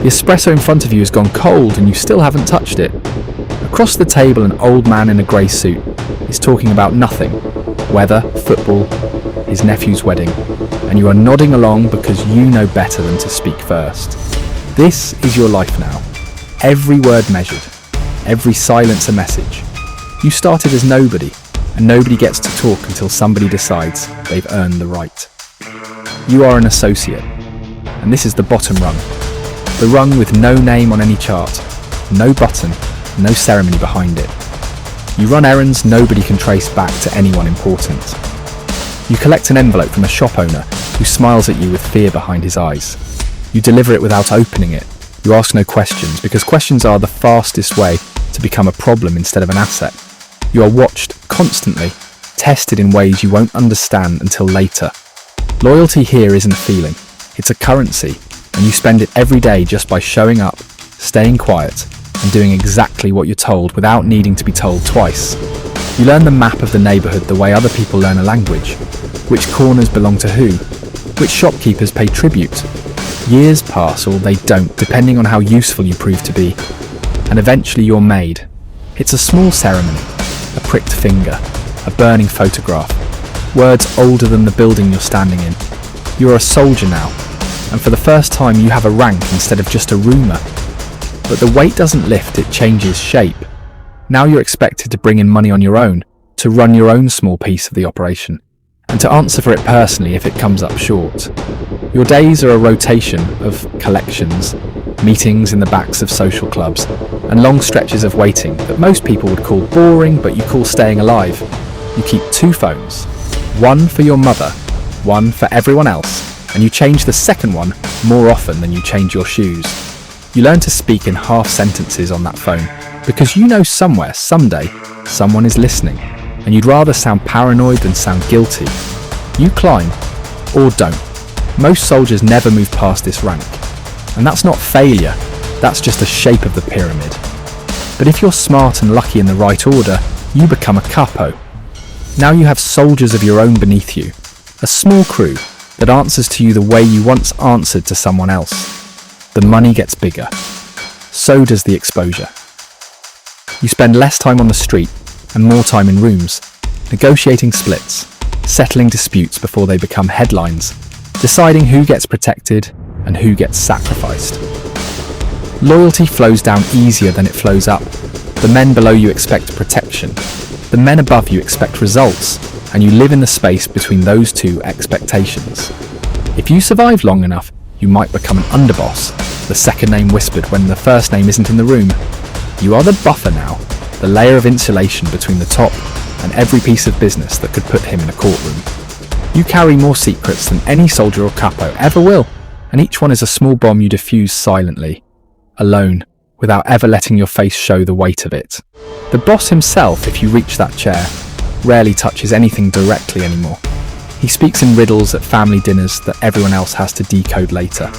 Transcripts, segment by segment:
The espresso in front of you has gone cold and you still haven't touched it. Across the table, an old man in a grey suit is talking about nothing. Weather, football, his nephew's wedding. And you are nodding along because you know better than to speak first. This is your life now. Every word measured. Every silence a message. You started as nobody, and nobody gets to talk until somebody decides they've earned the right. You are an associate, and this is the bottom rung. The rung with no name on any chart, no button, no ceremony behind it. You run errands nobody can trace back to anyone important. You collect an envelope from a shop owner who smiles at you with fear behind his eyes. You deliver it without opening it. You ask no questions, because questions are the fastest way to become a problem instead of an asset. You are watched constantly, tested in ways you won't understand until later. Loyalty here isn't a feeling, it's a currency, and you spend it every day just by showing up, staying quiet, and doing exactly what you're told without needing to be told twice. You learn the map of the neighbourhood the way other people learn a language. Which corners belong to who? Which shopkeepers pay tribute? Years pass or they don't, depending on how useful you prove to be. And eventually you're made. It's a small ceremony, a pricked finger, a burning photograph, words older than the building you're standing in. You're a soldier now, and for the first time you have a rank instead of just a rumour. But the weight doesn't lift, it changes shape. Now you're expected to bring in money on your own, to run your own small piece of the operation, and to answer for it personally if it comes up short. Your days are a rotation of collections, meetings in the backs of social clubs, and long stretches of waiting that most people would call boring, but you call staying alive. You keep 2 phones, one for your mother, one for everyone else, and you change the second one more often than you change your shoes. You learn to speak in half sentences on that phone, because you know somewhere, someday, someone is listening, and you'd rather sound paranoid than sound guilty. You climb, or don't. Most soldiers never move past this rank. And that's not failure, that's just the shape of the pyramid. But if you're smart and lucky in the right order, you become a Capo. Now you have soldiers of your own beneath you, a small crew that answers to you the way you once answered to someone else. The money gets bigger. So does the exposure. You spend less time on the street and more time in rooms, negotiating splits, settling disputes before they become headlines, deciding who gets protected and who gets sacrificed. Loyalty flows down easier than it flows up. The men below you expect protection. The men above you expect results, and you live in the space between those two expectations. If you survive long enough, you might become an underboss, the second name whispered when the first name isn't in the room. You are the buffer now, the layer of insulation between the top and every piece of business that could put him in a courtroom. You carry more secrets than any soldier or capo ever will, and each one is a small bomb you defuse silently, alone, without ever letting your face show the weight of it. The boss himself, if you reach that chair, rarely touches anything directly anymore. He speaks in riddles at family dinners that everyone else has to decode later.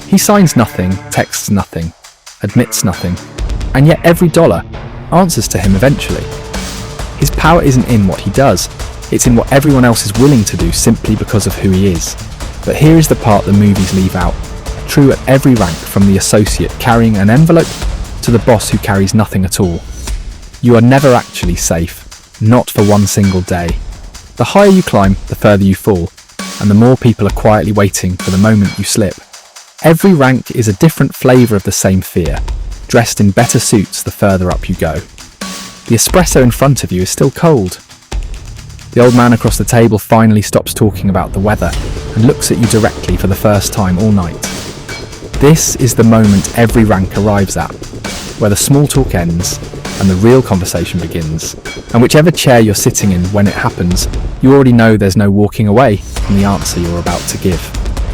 He signs nothing, texts nothing, admits nothing, and yet every dollar answers to him eventually. His power isn't in what he does, it's in what everyone else is willing to do simply because of who he is. But here is the part the movies leave out, true at every rank, from the associate carrying an envelope to the boss who carries nothing at all. You are never actually safe, not for one single day. The higher you climb, the further you fall, and the more people are quietly waiting for the moment you slip. Every rank is a different flavour of the same fear, dressed in better suits the further up you go. The espresso in front of you is still cold. The old man across the table finally stops talking about the weather and looks at you directly for the first time all night. This is the moment every rank arrives at, where the small talk ends and the real conversation begins. And whichever chair you're sitting in when it happens, you already know there's no walking away from the answer you're about to give.